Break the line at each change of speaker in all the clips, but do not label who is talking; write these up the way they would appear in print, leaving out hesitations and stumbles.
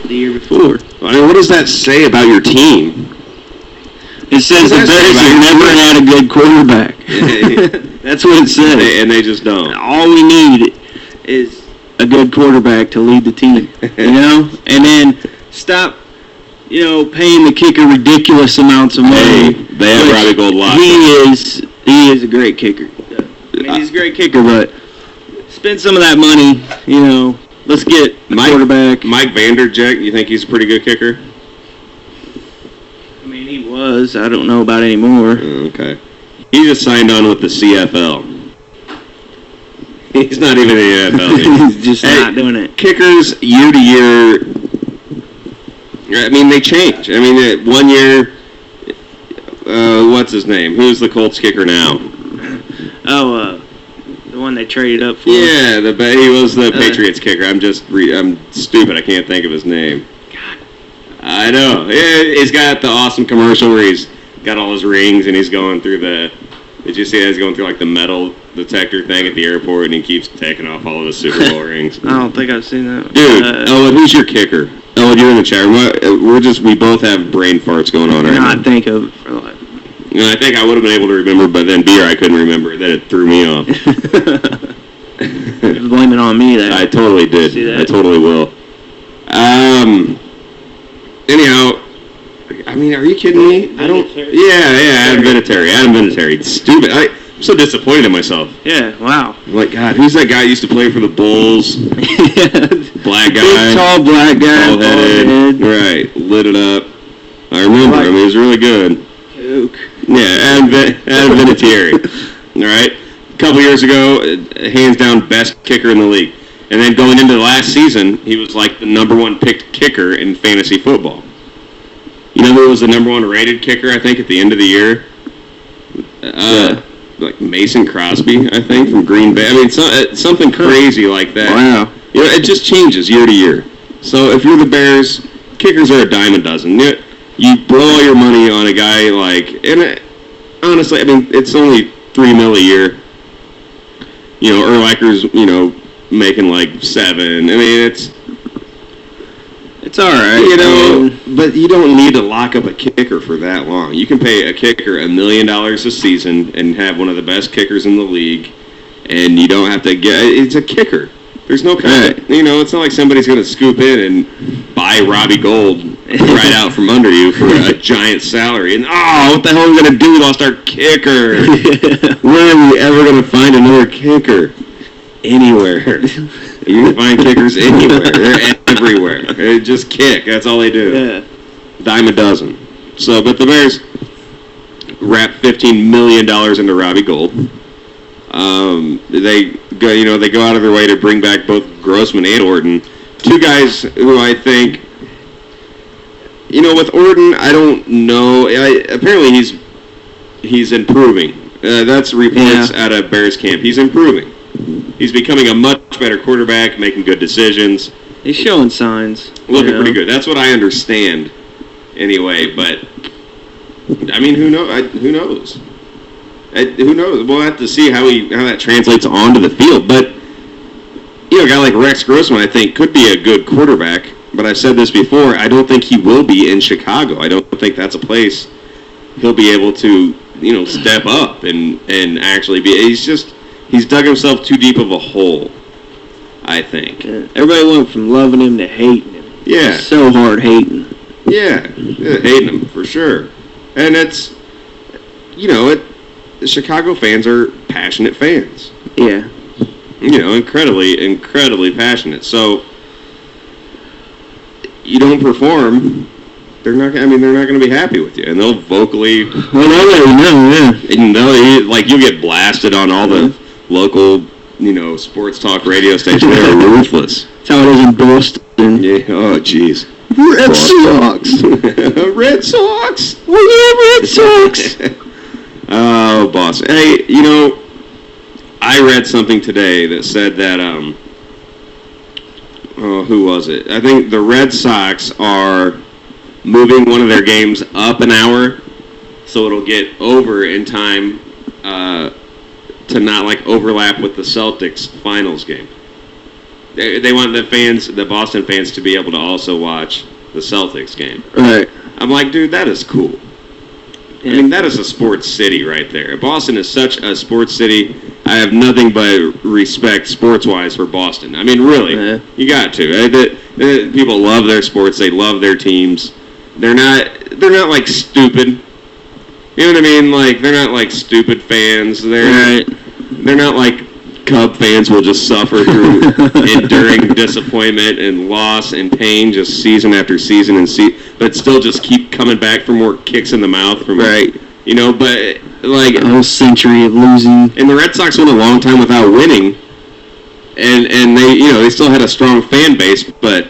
the year before.
I mean, what does that say about your team?
It says the Bears have never had a good quarterback. That's what it says.
And they just don't.
All we need is a good quarterback to lead the team, And then stop, paying the kicker ridiculous amounts of money.
They have Robbie Gould locked.
He is a great kicker. He's a great kicker, but spend some of that money, let's get quarterback.
Mike Vanderjagt, you think he's a pretty good kicker?
I mean, he was. I don't know about anymore.
Okay. He just signed on with the CFL. He's not even in the NFL.
He's just not doing it.
Kickers, year to year, I mean, they change. I mean, 1 year, what's his name? Who's the Colts kicker now?
The one they traded up for.
Yeah, he was the Patriots kicker. I'm stupid. I can't think of his name.
God.
I know. Yeah, he's got the awesome commercial where he's got all his rings and he's going through did you see that? He's going through like the metal detector thing at the airport and he keeps taking off all of his Super Bowl rings.
I don't think I've seen that.
Dude, Owen, who's your kicker? Owen, you're in the chat room. We both have brain farts going on right now.
I think of it for life.
I think I would have been able to remember, but then beer I couldn't remember. That it threw me off.
Blame it on me.
I totally did. I totally will. Anyhow, I mean, are you kidding me? I don't. Yeah, Adam Vinatieri. Stupid. I'm so disappointed in myself.
Yeah, wow.
I'm like, God, who's that guy who used to play for the Bulls? Black guy.
Big, tall black guy.
Bald-headed. Right. Lit it up. I remember him. He was really good.
Coke.
Yeah, Adam Vinatieri. All right. A couple years ago, hands down best kicker in the league. And then going into the last season, he was like the number one picked kicker in fantasy football. You know who was the number one rated kicker, I think, at the end of the year? Like Mason Crosby, I think, from Green Bay. I mean, something crazy like that.
Wow.
It just changes year to year. So if you're the Bears, kickers are a dime a dozen. You blow all your money on a guy honestly, I mean, it's only $3 million a year. Urlacher's, making like $7 million. I mean, it's all right. But you don't need to lock up a kicker for that long. You can pay a kicker $1 million a season and have one of the best kickers in the league, and you don't have to it's a kicker. There's no kind of, it's not like somebody's going to scoop in and buy Robbie Gould right out from under you for a giant salary. And, what the hell are we going to do? We lost our kicker. Where are we ever going to find another kicker? Anywhere. You can find kickers anywhere. They're everywhere. They just kick. That's all they do.
Yeah.
Dime a dozen. So, but the Bears wrap $15 million into Robbie Gould. They go out of their way to bring back both Grossman and Orton. Two guys who I think, with Orton, I don't know. Apparently he's improving. That's reports out of Bears camp. He's improving. He's becoming a much better quarterback, making good decisions.
He's showing signs.
Looking pretty good. That's what I understand, anyway. But I mean, who knows? Who knows? We'll have to see how that translates onto the field. But a guy like Rex Grossman, I think, could be a good quarterback. But I've said this before. I don't think he will be in Chicago. I don't think that's a place he'll be able to, step up and actually be. He's dug himself too deep of a hole, I think.
Yeah. Everybody went from loving him to hating him.
Yeah.
It's so hard hating.
Yeah, hating him, for sure. And it's, the Chicago fans are passionate fans.
Yeah.
Incredibly, incredibly passionate. So, you don't perform, they're not going to be happy with you. And they'll vocally...
Well, I already know,
yeah. And you'll get blasted on all the local, sports talk radio stations. They're ruthless.
That's how it is in Boston.
Yeah. Oh, jeez.
Red Sox.
Red Sox.
Oh, yeah, Red Sox.
Oh, Boston. Hey, I read something today that said that, who was it? I think the Red Sox are moving one of their games up an hour so it'll get over in time to not overlap with the Celtics finals game. They want the Boston fans, to be able to also watch the Celtics game.
Right.
I'm like, dude, that is cool. Yeah. I mean, that is a sports city right there. Boston is such a sports city. I have nothing but respect sports-wise for Boston. I mean, really, you got to. People love their sports. They love their teams. They're not like stupid. You know what I mean? Like, they're not like stupid fans. They're not like Cub fans will just suffer through enduring disappointment and loss and pain just season after season but still just keep coming back for more kicks in the mouth from you know, but like
a whole century of losing.
And the Red Sox went a long time without winning, and they still had a strong fan base, but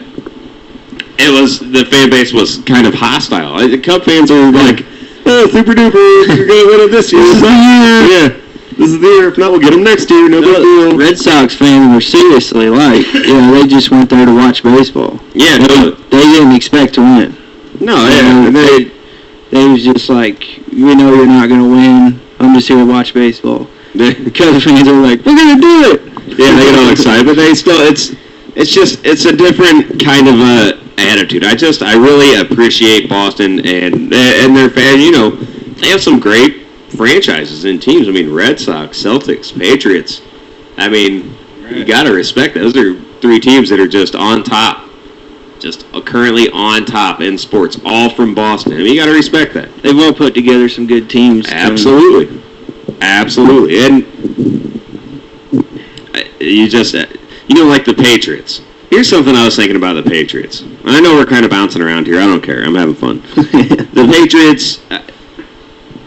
the fan base was kind of hostile. The Cub fans are like, oh, super duper, you're gonna win it this year. This is the year. Yeah. This is the year. If not, we'll get them next year. No big deal.
Red Sox fans were seriously like, they just went there to watch baseball.
Yeah,
they didn't expect to win.
No, yeah.
They was just like, you're not going to win. I'm just here to watch baseball. Because fans are like, we're going to do it.
Yeah, they get all excited, but it's a different kind of attitude. I really appreciate Boston and their fans. They have some great franchises and teams. I mean, Red Sox, Celtics, Patriots. I mean, you got to respect that. Those are three teams that are just on top, just currently on top in sports, all from Boston. I mean, you got to respect that.
They've all put together some good teams.
Absolutely. Absolutely. And like the Patriots. Here's something I was thinking about the Patriots. I know we're kind of bouncing around here. I don't care. I'm having fun. The Patriots...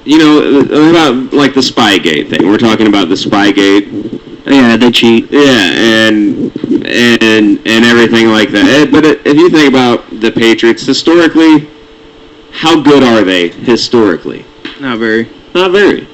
about like the Spygate thing. We're talking about the Spygate.
Yeah, they cheat.
Yeah, and everything like that. But if you think about the Patriots historically, how good are they historically?
Not very.
Not very.